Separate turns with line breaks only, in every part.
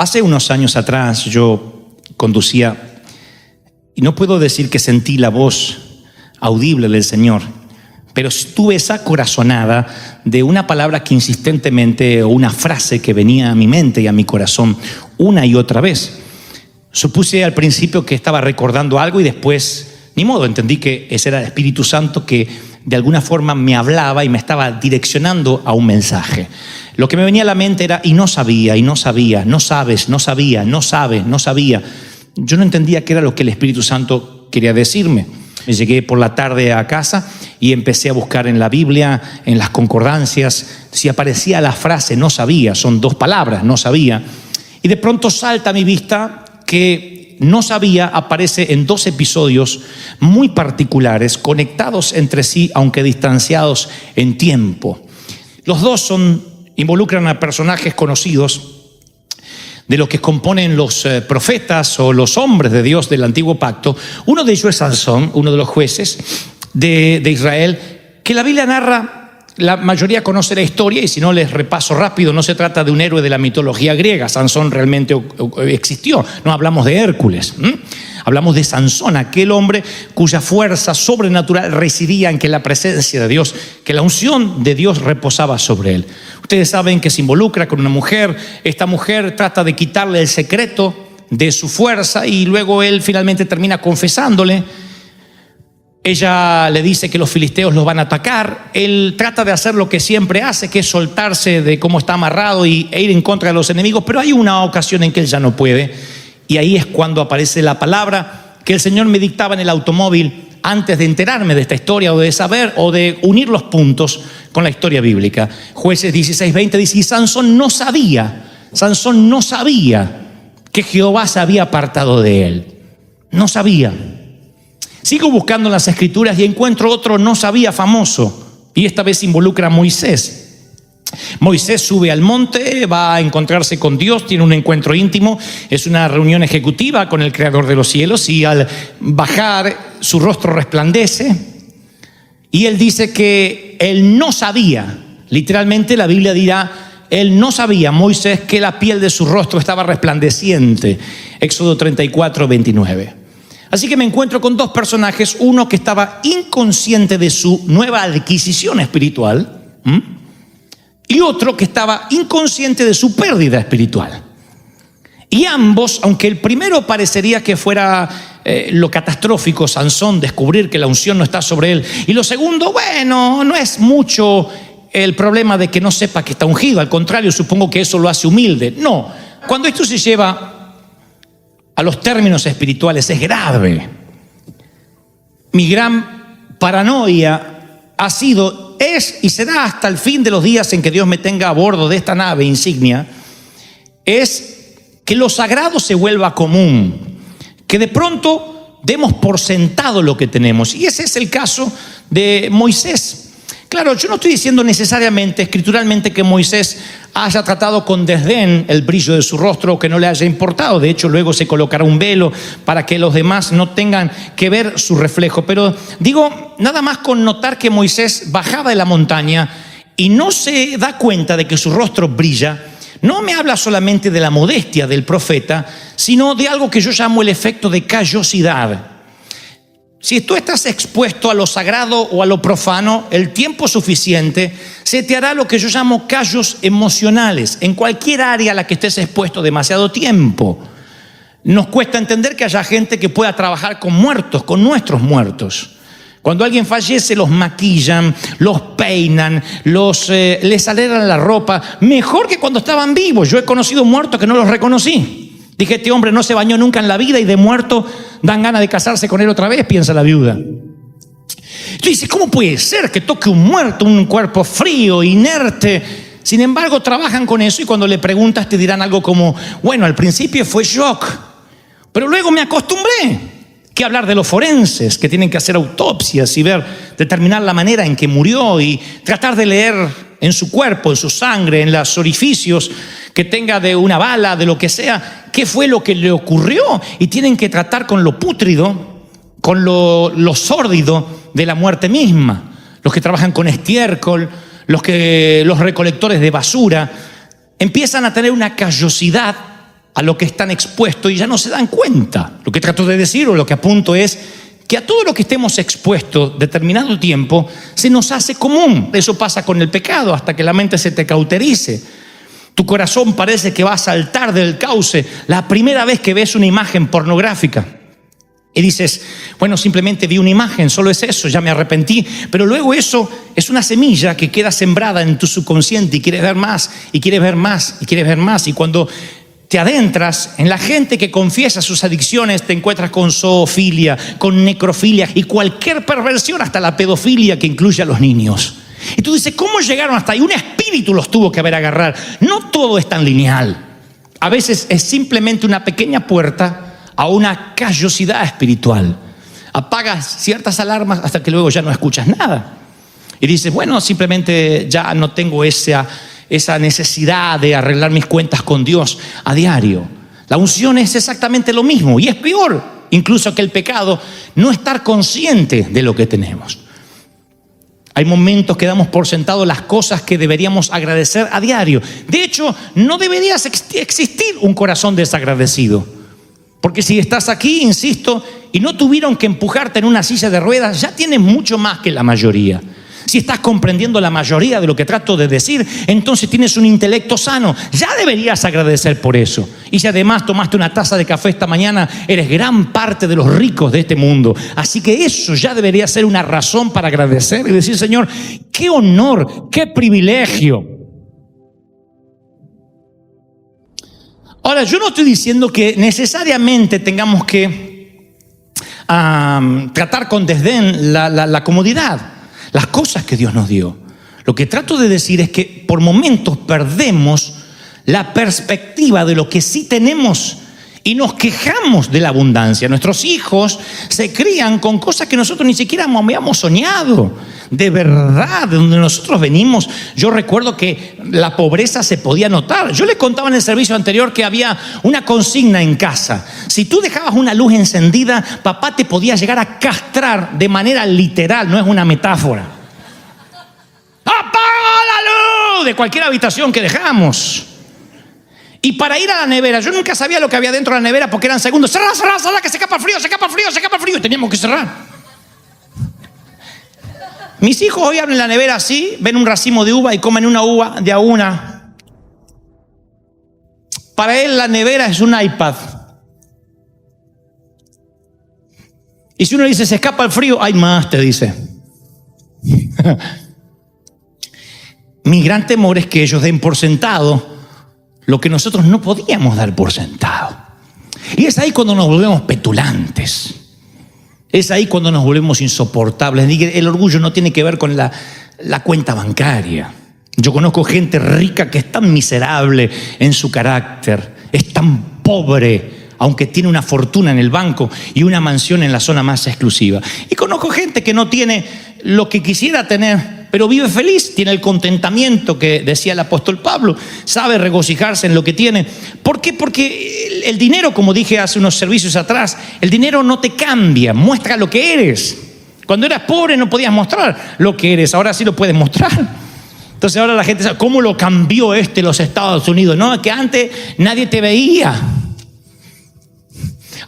Hace unos años atrás yo conducía y no puedo decir que sentí la voz audible del Señor, pero tuve esa corazonada de una palabra que insistentemente, o una frase que venía a mi mente y a mi corazón una y otra vez. Supuse al principio que estaba recordando algo y después, ni modo, entendí que ese era el Espíritu Santo que de alguna forma me hablaba y me estaba direccionando a un mensaje. Lo que me venía a la mente era, y no sabía, no sabes, no sabía, no sabe, no sabía. Yo no entendía qué era lo que el Espíritu Santo quería decirme. Me llegué por la tarde a casa y empecé a buscar en la Biblia, en las concordancias, si aparecía la frase no sabía, son dos palabras, no sabía. Y de pronto salta a mi vista que no sabía aparece en dos episodios muy particulares, conectados entre sí, aunque distanciados en tiempo. Los dos involucran a personajes conocidos de los que componen los profetas o los hombres de Dios del Antiguo Pacto. Uno de ellos es Sansón, uno de los jueces de Israel, que la Biblia narra. La mayoría conoce la historia y si no les repaso rápido, no se trata de un héroe de la mitología griega. Sansón realmente existió, no hablamos de Hércules, hablamos de Sansón, aquel hombre cuya fuerza sobrenatural residía en que la presencia de Dios, que la unción de Dios reposaba sobre él. Ustedes saben que se involucra con una mujer, esta mujer trata de quitarle el secreto de su fuerza y luego él finalmente termina confesándole. Ella le dice que los filisteos los van a atacar. Él trata de hacer lo que siempre hace, que es soltarse de cómo está amarrado e ir en contra de los enemigos. Pero hay una ocasión en que él ya no puede. Y ahí es cuando aparece la palabra que el Señor me dictaba en el automóvil antes de enterarme de esta historia o de saber o de unir los puntos con la historia bíblica. Jueces 16:20 dice, y Sansón no sabía que Jehová se había apartado de él. No sabía. Sigo buscando en las escrituras y encuentro otro no sabía famoso, y esta vez involucra a Moisés. Moisés sube al monte, va a encontrarse con Dios, tiene un encuentro íntimo, es una reunión ejecutiva con el Creador de los cielos, y al bajar su rostro resplandece, y él dice que él no sabía, literalmente la Biblia dirá, él no sabía, Moisés, que la piel de su rostro estaba resplandeciente. Éxodo 34:29. Así que me encuentro con dos personajes, uno que estaba inconsciente de su nueva adquisición espiritual y otro que estaba inconsciente de su pérdida espiritual. Y ambos, aunque el primero parecería que fuera lo catastrófico, Sansón, descubrir que la unción no está sobre él, y lo segundo, bueno, no es mucho el problema de que no sepa que está ungido, al contrario, supongo que eso lo hace humilde. No, cuando esto se lleva a los términos espirituales es grave. Mi gran paranoia ha sido, es y será hasta el fin de los días en que Dios me tenga a bordo de esta nave insignia, es que lo sagrado se vuelva común, que de pronto demos por sentado lo que tenemos. Y ese es el caso de Moisés. Claro, yo no estoy diciendo necesariamente, escrituralmente, que Moisés haya tratado con desdén el brillo de su rostro o que no le haya importado. De hecho, luego se colocará un velo para que los demás no tengan que ver su reflejo. Pero digo, nada más con notar que Moisés bajaba de la montaña y no se da cuenta de que su rostro brilla, no me habla solamente de la modestia del profeta, sino de algo que yo llamo el efecto de callosidad. Si tú estás expuesto a lo sagrado o a lo profano, el tiempo suficiente, se te hará lo que yo llamo callos emocionales, en cualquier área a la que estés expuesto demasiado tiempo. Nos cuesta entender que haya gente que pueda trabajar con muertos, con nuestros muertos. Cuando alguien fallece, los maquillan, los peinan, les alegran la ropa, mejor que cuando estaban vivos. Yo he conocido muertos que no los reconocí. Dije, este hombre no se bañó nunca en la vida y de muerto dan ganas de casarse con él otra vez, piensa la viuda. Tú dices, ¿cómo puede ser que toque un muerto, un cuerpo frío, inerte? Sin embargo, trabajan con eso y cuando le preguntas te dirán algo como, bueno, al principio fue shock, pero luego me acostumbré. ¿Qué hablar de los forenses que tienen que hacer autopsias y determinar la manera en que murió y tratar de leer en su cuerpo, en su sangre, en los orificios que tenga de una bala, de lo que sea, qué fue lo que le ocurrió? Y tienen que tratar con lo pútrido, con lo sórdido de la muerte misma. Los que trabajan con estiércol, los recolectores de basura, empiezan a tener una callosidad a lo que están expuestos y ya no se dan cuenta. Lo que trato de decir o lo que apunto es que a todo lo que estemos expuestos determinado tiempo se nos hace común. Eso pasa con el pecado hasta que la mente se te cauterice. Tu corazón parece que va a saltar del cauce la primera vez que ves una imagen pornográfica. Y dices, bueno, simplemente vi una imagen, solo es eso, ya me arrepentí. Pero luego eso es una semilla que queda sembrada en tu subconsciente y quieres ver más, y quieres ver más, y quieres ver más. Y cuando te adentras en la gente que confiesa sus adicciones, te encuentras con zoofilia, con necrofilia y cualquier perversión, hasta la pedofilia que incluye a los niños. Y tú dices, ¿cómo llegaron hasta ahí? Un espíritu los tuvo que haber agarrado. No todo es tan lineal. A veces es simplemente una pequeña puerta a una callosidad espiritual. Apagas ciertas alarmas hasta que luego ya no escuchas nada. Y dices, bueno, simplemente ya no tengo esa necesidad de arreglar mis cuentas con Dios a diario. La unción es exactamente lo mismo y es peor incluso que el pecado, no estar consciente de lo que tenemos. Hay momentos que damos por sentado las cosas que deberíamos agradecer a diario. De hecho, no debería existir un corazón desagradecido. Porque si estás aquí, insisto, y no tuvieron que empujarte en una silla de ruedas, ya tienes mucho más que la mayoría. Si estás comprendiendo la mayoría de lo que trato de decir, entonces tienes un intelecto sano. Ya deberías agradecer por eso. Y si además tomaste una taza de café esta mañana, eres gran parte de los ricos de este mundo. Así que eso ya debería ser una razón para agradecer y decir, Señor, qué honor, qué privilegio. Ahora, yo no estoy diciendo que necesariamente tengamos que tratar con desdén la comodidad, las cosas que Dios nos dio. Lo que trato de decir es que por momentos perdemos la perspectiva de lo que sí tenemos y nos quejamos de la abundancia. Nuestros hijos se crían con cosas que nosotros ni siquiera habíamos soñado. De verdad, de donde nosotros venimos, yo recuerdo que la pobreza se podía notar. Yo les contaba en el servicio anterior que había una consigna en casa. Si tú dejabas una luz encendida, papá te podía llegar a castrar de manera literal, no es una metáfora. ¡Apaga la luz! De cualquier habitación que dejamos. Y para ir a la nevera, yo nunca sabía lo que había dentro de la nevera porque eran segundos. Cerrá, cerrá, cerrá, que se escapa el frío, se escapa el frío, se escapa el frío. Y teníamos que cerrar. Mis hijos hoy abren la nevera así, ven un racimo de uva y comen una uva de a una. Para él la nevera es un iPad. Y si uno dice, se escapa el frío, hay más, te dice. Mi gran temor es que ellos den por sentado lo que nosotros no podíamos dar por sentado. Y es ahí cuando nos volvemos petulantes. Es ahí cuando nos volvemos insoportables. El orgullo no tiene que ver con la cuenta bancaria. Yo conozco gente rica que es tan miserable en su carácter, es tan pobre, aunque tiene una fortuna en el banco y una mansión en la zona más exclusiva. Y conozco gente que no tiene lo que quisiera tener, pero vive feliz, tiene el contentamiento que decía el apóstol Pablo, sabe regocijarse en lo que tiene. ¿Por qué? Porque el dinero, como dije hace unos servicios atrás, el dinero no te cambia, muestra lo que eres. Cuando eras pobre no podías mostrar lo que eres, ahora sí lo puedes mostrar. Entonces ahora la gente sabe, ¿cómo lo cambió los Estados Unidos? No, que antes nadie te veía.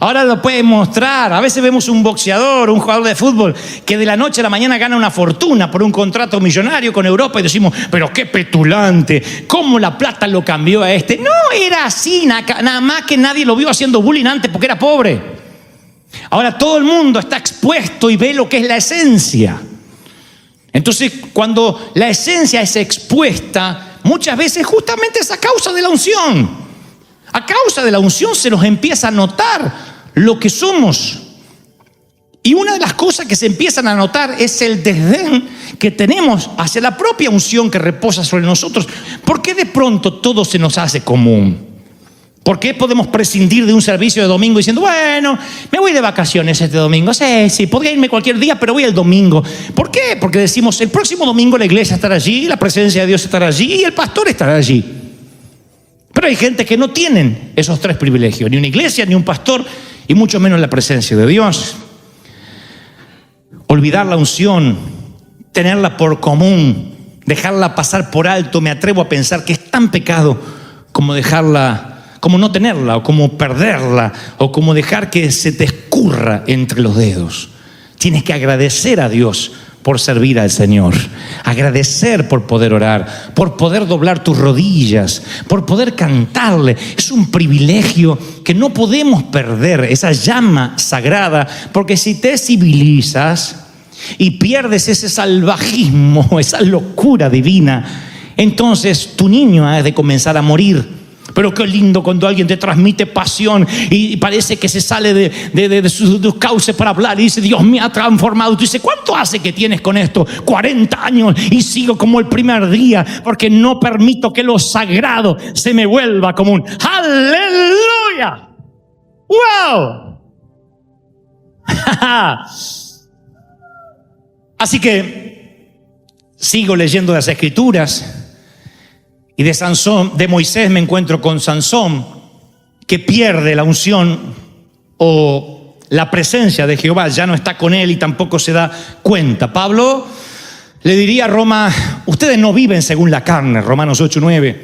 Ahora lo puedes mostrar. A veces vemos un boxeador, un jugador de fútbol que de la noche a la mañana gana una fortuna por un contrato millonario con Europa y decimos, pero qué petulante, cómo la plata lo cambió a este. No, era así, nada más que nadie lo vio haciendo bullying antes porque era pobre. Ahora todo el mundo está expuesto y ve lo que es la esencia. Entonces, cuando la esencia es expuesta, muchas veces justamente es a causa de la unción. A causa de la unción se nos empieza a notar lo que somos. Y una de las cosas que se empiezan a notar es el desdén que tenemos hacia la propia unción que reposa sobre nosotros. ¿Por qué de pronto todo se nos hace común? ¿Por qué podemos prescindir de un servicio de domingo diciendo, bueno, me voy de vacaciones este domingo? Sí, podría irme cualquier día, pero voy el domingo. ¿Por qué? Porque decimos, el próximo domingo la iglesia estará allí, la presencia de Dios estará allí y el pastor estará allí. Pero hay gente que no tienen esos tres privilegios, ni una iglesia, ni un pastor, y mucho menos la presencia de Dios. Olvidar la unción, tenerla por común, dejarla pasar por alto, me atrevo a pensar que es tan pecado como dejarla como no tenerla, o como perderla, o como dejar que se te escurra entre los dedos. Tienes que agradecer a Dios por servir al Señor, agradecer por poder orar, por poder doblar tus rodillas, por poder cantarle. Es un privilegio que no podemos perder, esa llama sagrada, porque si te civilizas y pierdes ese salvajismo, esa locura divina, entonces tu niño ha de comenzar a morir. Pero qué lindo cuando alguien te transmite pasión y parece que se sale de sus cauces para hablar y dice: Dios me ha transformado. Tú dices: ¿cuánto hace que tienes con esto? 40 años y sigo como el primer día, porque no permito que lo sagrado se me vuelva común. ¡Aleluya! ¡Wow! Así que sigo leyendo las Escrituras. Y de Sansón, de Moisés, me encuentro con Sansón, que pierde la unción o la presencia de Jehová, ya no está con él y tampoco se da cuenta. Pablo le diría a Roma: ustedes no viven según la carne, Romanos 8:9,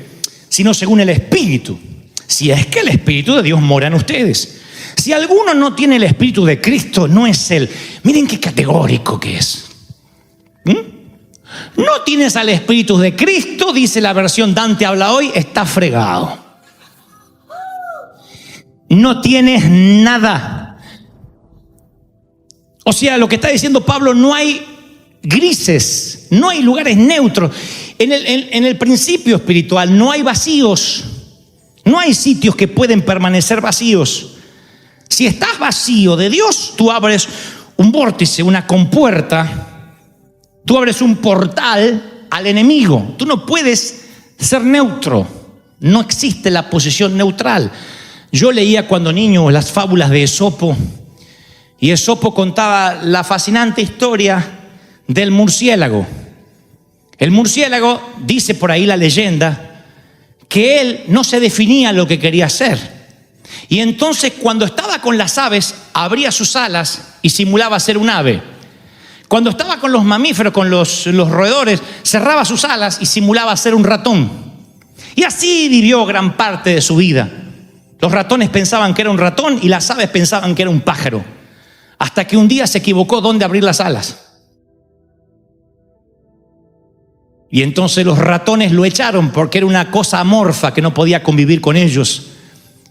sino según el Espíritu, si es que el Espíritu de Dios mora en ustedes. Si alguno no tiene el Espíritu de Cristo, no es él. Miren qué categórico que es. No tienes al Espíritu de Cristo, dice la versión Dante habla hoy, está fregado. No tienes nada. O sea, lo que está diciendo Pablo, no hay grises, no hay lugares neutros. En el principio espiritual no hay vacíos, no hay sitios que pueden permanecer vacíos. Si estás vacío de Dios, tú abres un vórtice, una compuerta. Tú abres un portal al enemigo. Tú no puedes ser neutro. No existe la posición neutral. Yo leía cuando niño las fábulas de Esopo. Y Esopo contaba la fascinante historia del murciélago. El murciélago, dice por ahí la leyenda, que él no se definía lo que quería hacer. Y entonces cuando estaba con las aves, abría sus alas y simulaba ser un ave. Cuando estaba con los mamíferos, con los roedores, cerraba sus alas y simulaba ser un ratón. Y así vivió gran parte de su vida. Los ratones pensaban que era un ratón y las aves pensaban que era un pájaro. Hasta que un día se equivocó dónde abrir las alas. Y entonces los ratones lo echaron porque era una cosa amorfa que no podía convivir con ellos.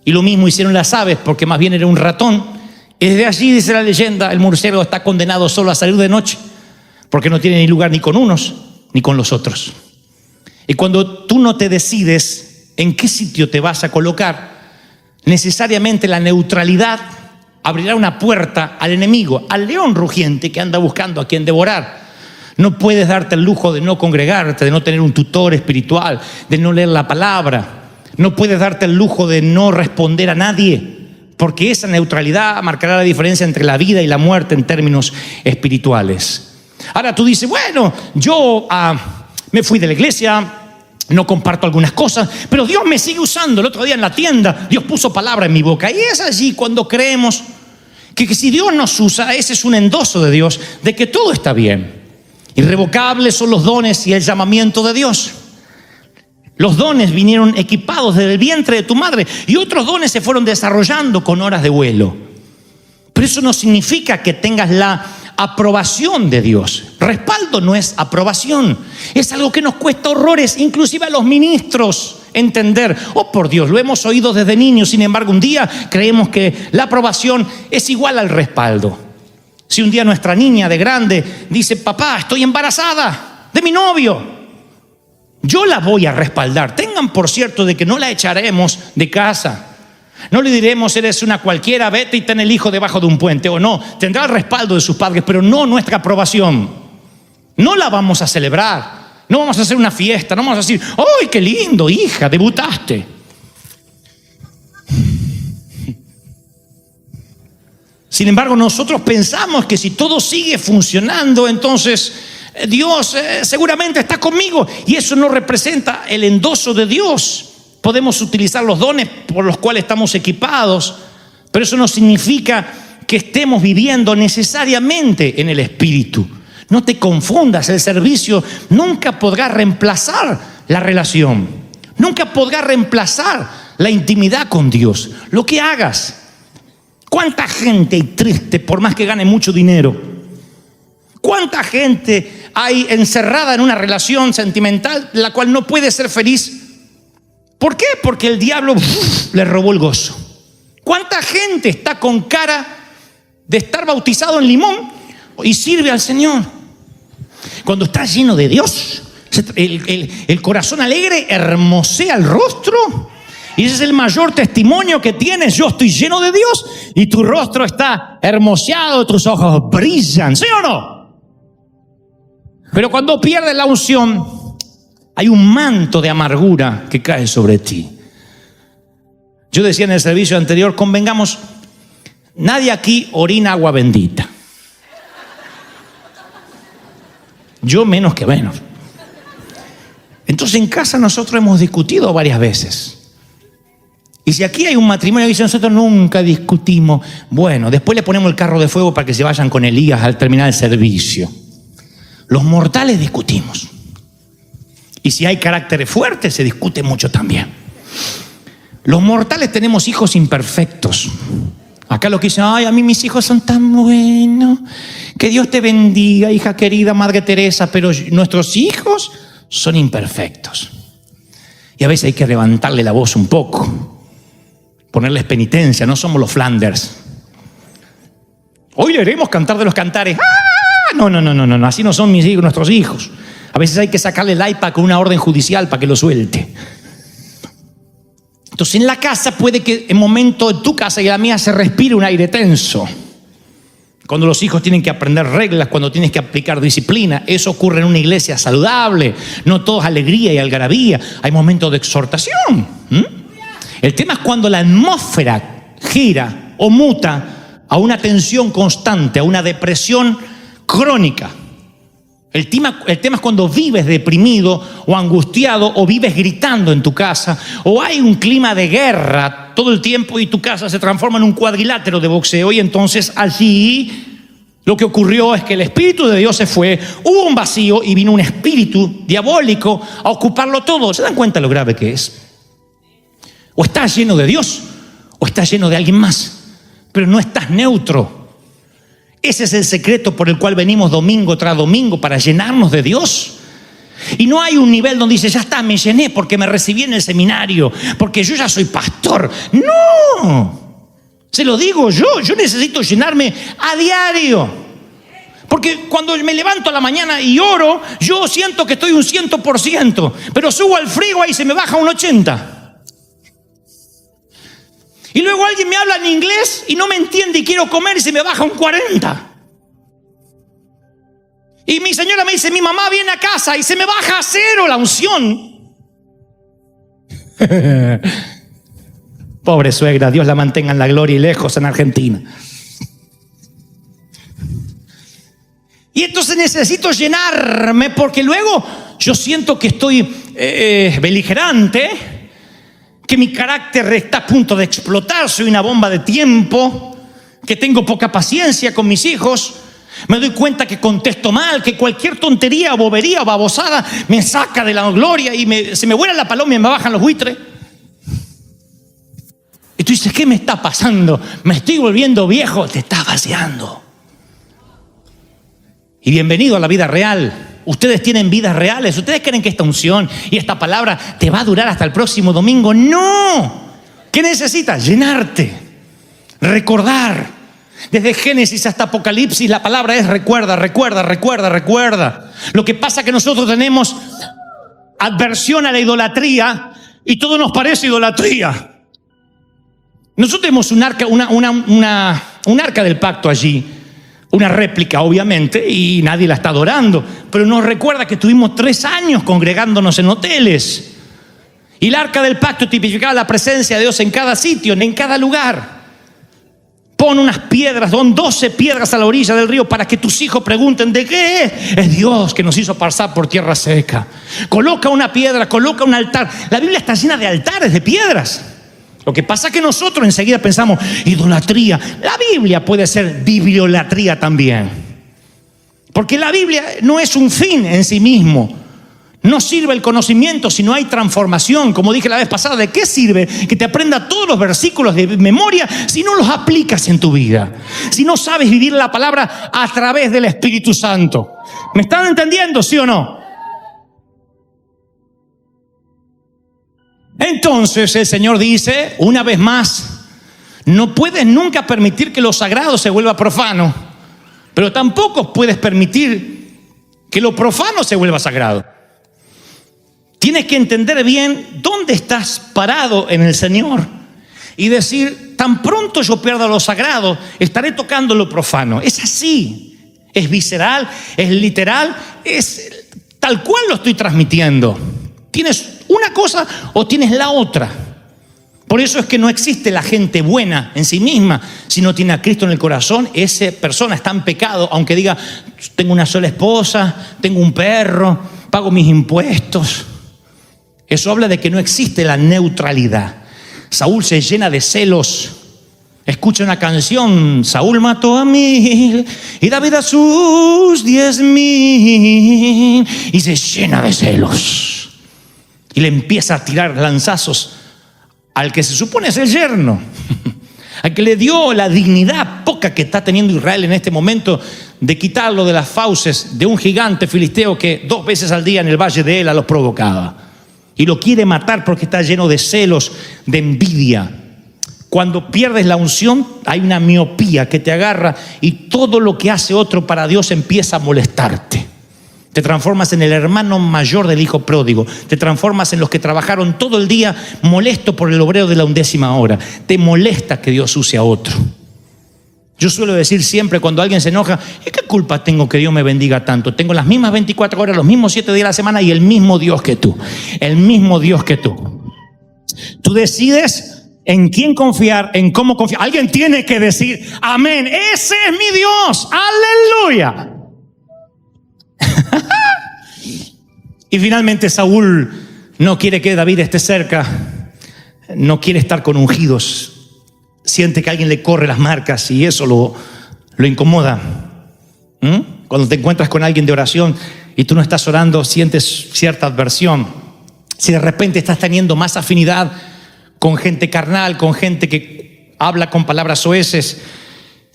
Y lo mismo hicieron las aves porque más bien era un ratón. Y desde allí, dice la leyenda, el murciélago está condenado solo a salir de noche, porque no tiene ni lugar ni con unos ni con los otros. Y cuando tú no te decides en qué sitio te vas a colocar, necesariamente la neutralidad abrirá una puerta al enemigo, al león rugiente que anda buscando a quien devorar. No puedes darte el lujo de no congregarte, de no tener un tutor espiritual, de no leer la palabra. No puedes darte el lujo de no responder a nadie, porque esa neutralidad marcará la diferencia entre la vida y la muerte en términos espirituales. Ahora tú dices: bueno, yo me fui de la iglesia, no comparto algunas cosas, pero Dios me sigue usando. El otro día en la tienda, Dios puso palabra en mi boca. Y es allí cuando creemos que si Dios nos usa, ese es un endoso de Dios, de que todo está bien. Irrevocables son los dones y el llamamiento de Dios. Los dones vinieron equipados desde el vientre de tu madre y otros dones se fueron desarrollando con horas de vuelo. Pero eso no significa que tengas la aprobación de Dios. Respaldo no es aprobación. Es algo que nos cuesta horrores, inclusive a los ministros, entender. Oh, por Dios, lo hemos oído desde niños. Sin embargo, un día creemos que la aprobación es igual al respaldo. Si un día nuestra niña de grande dice: papá, estoy embarazada de mi novio, yo la voy a respaldar. Tengan por cierto de que no la echaremos de casa. No le diremos: eres una cualquiera, vete y ten el hijo debajo de un puente. O no, tendrá el respaldo de sus padres, pero no nuestra aprobación. No la vamos a celebrar. No vamos a hacer una fiesta. No vamos a decir: ¡ay, qué lindo, hija, debutaste! Sin embargo, nosotros pensamos que si todo sigue funcionando, entonces Dios seguramente está conmigo, y eso no representa el endoso de Dios. Podemos utilizar los dones por los cuales estamos equipados, pero eso no significa que estemos viviendo necesariamente en el Espíritu. No te confundas, el servicio nunca podrá reemplazar la relación, nunca podrá reemplazar la intimidad con Dios, lo que hagas. ¿Cuánta gente hay triste por más que gane mucho dinero? ¿Cuánta gente hay encerrada en una relación sentimental la cual no puede ser feliz? ¿Por qué? Porque el diablo le robó el gozo. ¿Cuánta gente está con cara de estar bautizado en limón y sirve al Señor? Cuando estás lleno de Dios, el corazón alegre hermosea el rostro. Y ese es el mayor testimonio que tienes. Yo estoy lleno de Dios y tu rostro está hermoseado, tus ojos brillan, ¿sí o no? Pero cuando pierdes la unción, hay un manto de amargura que cae sobre ti. Yo decía en el servicio anterior, convengamos, nadie aquí orina agua bendita. Yo menos que menos. Entonces en casa nosotros hemos discutido varias veces. Y si aquí hay un matrimonio que dice nosotros nunca discutimos, bueno, después le ponemos el carro de fuego para que se vayan con Elías al terminar el servicio. Los mortales discutimos. Y si hay caracteres fuertes, se discute mucho también. Los mortales tenemos hijos imperfectos. Acá lo que dicen, ay, a mí mis hijos son tan buenos. Que Dios te bendiga, hija querida, Madre Teresa, pero nuestros hijos son imperfectos. Y a veces hay que levantarle la voz un poco. Ponerles penitencia, no somos los Flanders. Hoy leeremos Cantar de los Cantares. ¡Ah! No, así no son mis hijos, nuestros hijos. A veces hay que sacarle el iPad con una orden judicial para que lo suelte. Entonces en la casa puede que en momento en tu casa y la mía se respire un aire tenso. Cuando los hijos tienen que aprender reglas, cuando tienes que aplicar disciplina, eso ocurre en una iglesia saludable. No todo es alegría y algarabía, hay momentos de exhortación. El tema es cuando la atmósfera gira o muta a una tensión constante, a una depresión crónica. El tema es cuando vives deprimido o angustiado o vives gritando en tu casa o hay un clima de guerra todo el tiempo y tu casa se transforma en un cuadrilátero de boxeo y entonces allí lo que ocurrió es que el Espíritu de Dios se fue, hubo un vacío y vino un espíritu diabólico a ocuparlo todo. ¿Se dan cuenta lo grave que es? O estás lleno de Dios o estás lleno de alguien más, pero no estás neutro. Ese es el secreto por el cual venimos domingo tras domingo, para llenarnos de Dios. Y no hay un nivel donde dice, ya está, me llené porque me recibí en el seminario, porque yo ya soy pastor. No, se lo digo yo necesito llenarme a diario. Porque cuando me levanto a la mañana y oro, yo siento que estoy un 100%, pero subo al frigo y se me baja un 80%. Y luego alguien me habla en inglés y no me entiende y quiero comer y se me baja un 40%. Y mi señora me dice, mi mamá viene a casa y se me baja a 0 la unción. Pobre suegra, Dios la mantenga en la gloria y lejos en Argentina. Y entonces necesito llenarme porque luego yo siento que estoy beligerante, que mi carácter está a punto de explotar, soy una bomba de tiempo, que tengo poca paciencia con mis hijos, me doy cuenta que contesto mal, que cualquier tontería, bobería o babosada me saca de la gloria y se me vuela la paloma y me bajan los buitres. Y tú dices, ¿qué me está pasando? Me estoy volviendo viejo. Te estás vaciando. Y bienvenido a la vida real. Ustedes tienen vidas reales. ¿Ustedes creen que esta unción y esta palabra te va a durar hasta el próximo domingo? ¡No! ¿Qué necesitas? Llenarte, recordar. Desde Génesis hasta Apocalipsis la palabra es recuerda, recuerda, recuerda, recuerda. Lo que pasa es que nosotros tenemos adversión a la idolatría y todo nos parece idolatría. Nosotros tenemos un arca del pacto allí. Una réplica, obviamente, y nadie la está adorando. Pero nos recuerda que estuvimos 3 años congregándonos en hoteles. Y el arca del pacto tipificaba la presencia de Dios en cada sitio, en cada lugar. Pon unas piedras, son 12 piedras a la orilla del río para que tus hijos pregunten ¿de qué es? Es Dios que nos hizo pasar por tierra seca. Coloca una piedra, coloca un altar. La Biblia está llena de altares, de piedras. Lo que pasa es que nosotros enseguida pensamos idolatría. La Biblia puede ser bibliolatría también. Porque la Biblia no es un fin en sí mismo. No sirve el conocimiento si no hay transformación. Como dije la vez pasada, ¿de qué sirve que te aprenda todos los versículos de memoria si no los aplicas en tu vida? Si no sabes vivir la palabra a través del Espíritu Santo. ¿Me están entendiendo, sí o no? Entonces el Señor dice, una vez más, no puedes nunca permitir que lo sagrado se vuelva profano, pero tampoco puedes permitir que lo profano se vuelva sagrado. Tienes que entender bien dónde estás parado en el Señor y decir, tan pronto yo pierda lo sagrado, estaré tocando lo profano. Es así, es visceral, es literal, es tal cual lo estoy transmitiendo. Tienes una cosa o tienes la otra. Por eso es que no existe la gente buena en sí misma. Si no tiene a Cristo en el corazón, esa persona está en pecado, aunque diga, tengo una sola esposa, tengo un perro, pago mis impuestos. Eso habla de que no existe la neutralidad. Saúl se llena de celos. Escucha una canción, Saúl mató a 1000 y David a sus 10,000, y se llena de celos. Y le empieza a tirar lanzazos al que se supone es el yerno, al que le dio la dignidad poca que está teniendo Israel en este momento de quitarlo de las fauces de un gigante filisteo que 2 veces al día en el valle de Ela los provocaba. Y lo quiere matar porque está lleno de celos, de envidia. Cuando pierdes la unción, hay una miopía que te agarra y todo lo que hace otro para Dios empieza a molestarte. Te transformas en el hermano mayor del hijo pródigo. Te transformas en los que trabajaron todo el día molesto por el obrero de la 11ª hora. Te molesta que Dios use a otro. Yo suelo decir siempre cuando alguien se enoja, ¿y qué culpa tengo que Dios me bendiga tanto? Tengo las mismas 24 horas, los mismos 7 días a la semana y el mismo Dios que tú. El mismo Dios que tú. Tú decides en quién confiar, en cómo confiar. Alguien tiene que decir, amén, ese es mi Dios, aleluya. Y finalmente Saúl no quiere que David esté cerca, no quiere estar con ungidos. Siente que alguien le corre las marcas y eso lo incomoda. Cuando te encuentras con alguien de oración y tú no estás orando, sientes cierta adversión. Si de repente estás teniendo más afinidad con gente carnal, con gente que habla con palabras soeces,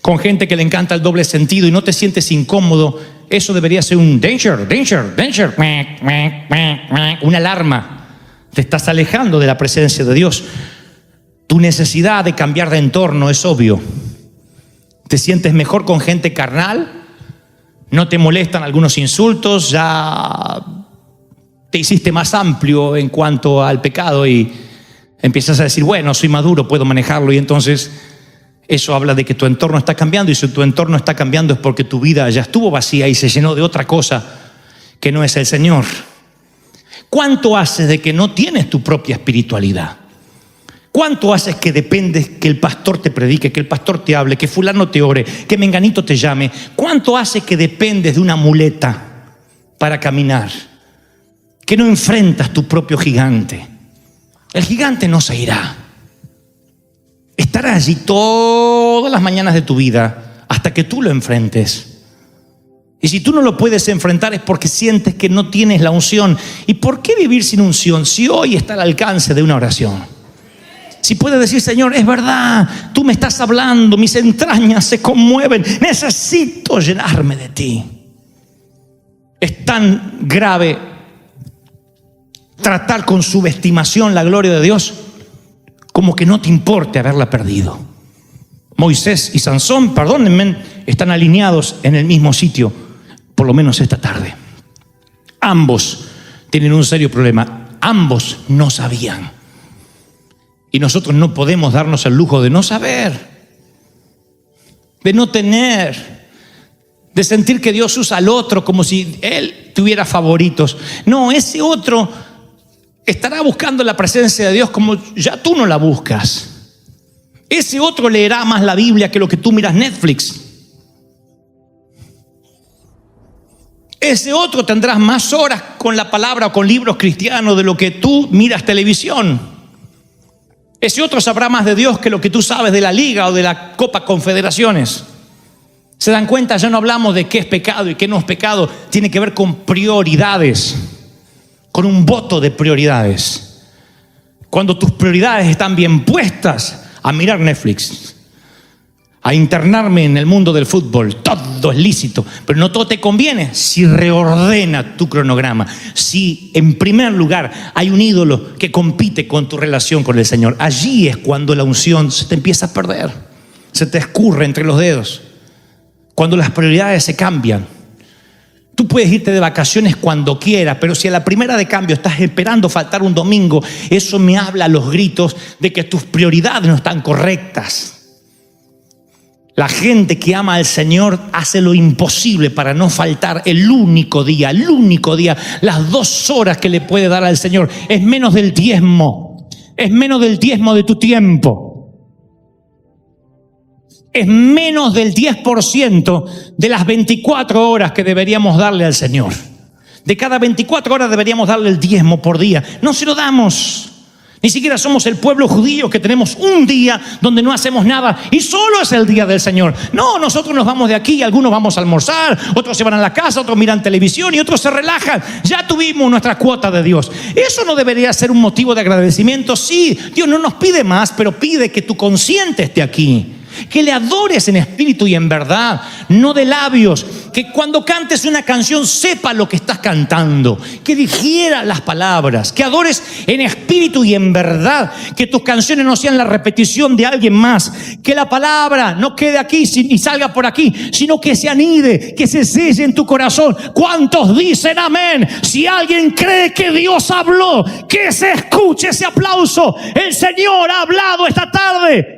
con gente que le encanta el doble sentido y no te sientes incómodo, eso debería ser un danger, una alarma. Te estás alejando de la presencia de Dios. Tu necesidad de cambiar de entorno es obvio. Te sientes mejor con gente carnal, no te molestan algunos insultos, ya te hiciste más amplio en cuanto al pecado y empiezas a decir, bueno, soy maduro, puedo manejarlo, y entonces eso habla de que tu entorno está cambiando, y si tu entorno está cambiando es porque tu vida ya estuvo vacía y se llenó de otra cosa que no es el Señor. ¿Cuánto haces de que no tienes tu propia espiritualidad? ¿Cuánto haces que dependes que el pastor te predique, que el pastor te hable, que fulano te ore, que menganito te llame? ¿Cuánto haces que dependes de una muleta para caminar? Que no enfrentas tu propio gigante. El gigante no se irá. Estará allí todas las mañanas de tu vida hasta que tú lo enfrentes. Y si tú no lo puedes enfrentar es porque sientes que no tienes la unción. ¿Y por qué vivir sin unción si hoy está al alcance de una oración? Si puedes decir, Señor, es verdad, tú me estás hablando, mis entrañas se conmueven, necesito llenarme de ti. Es tan grave tratar con subestimación la gloria de Dios como que no te importe haberla perdido. Moisés y Sansón, perdónenme, están alineados en el mismo sitio, por lo menos esta tarde. Ambos tienen un serio problema, ambos no sabían. Y nosotros no podemos darnos el lujo de no saber, de no tener, de sentir que Dios usa al otro como si Él tuviera favoritos. No, ese otro estará buscando la presencia de Dios como ya tú no la buscas. Ese otro leerá más la Biblia que lo que tú miras Netflix. Ese otro tendrás más horas con la palabra o con libros cristianos de lo que tú miras televisión. Ese otro sabrá más de Dios que lo que tú sabes de la Liga o de la Copa Confederaciones. ¿Se dan cuenta? Ya no hablamos de qué es pecado y qué no es pecado. Tiene que ver con prioridades. con un voto de prioridades. Cuando tus prioridades están bien puestas a mirar Netflix, a internarme en el mundo del fútbol, todo es lícito, pero no todo te conviene si reordena tu cronograma. Si en primer lugar hay un ídolo que compite con tu relación con el Señor, allí es cuando la unción se te empieza a perder, se te escurre entre los dedos, cuando las prioridades se cambian. Tú puedes irte de vacaciones cuando quieras, pero si a la primera de cambio estás esperando faltar un domingo, eso me habla a los gritos de que tus prioridades no están correctas. La gente que ama al Señor hace lo imposible para no faltar el único día, las 2 horas que le puede dar al Señor. Es menos del diezmo de tu tiempo. Es menos del 10% de las 24 horas que deberíamos darle al Señor. De cada 24 horas deberíamos darle el diezmo por día. No se lo damos. Ni siquiera somos el pueblo judío que tenemos un día donde no hacemos nada y solo es el día del Señor. No, nosotros nos vamos de aquí, algunos vamos a almorzar, otros se van a la casa, otros miran televisión y otros se relajan. Ya tuvimos nuestra cuota de Dios. Eso no debería ser un motivo de agradecimiento. Sí, Dios no nos pide más, pero pide que tu consciente esté aquí. Que le adores en espíritu y en verdad, no de labios. Que cuando cantes una canción sepa lo que estás cantando, que digiera las palabras, que adores en espíritu y en verdad, que tus canciones no sean la repetición de alguien más, que la palabra no quede aquí y salga por aquí, sino que se anide, que se selle en tu corazón. ¿Cuántos dicen amén? Si alguien cree que Dios habló, que se escuche ese aplauso. El Señor ha hablado esta tarde.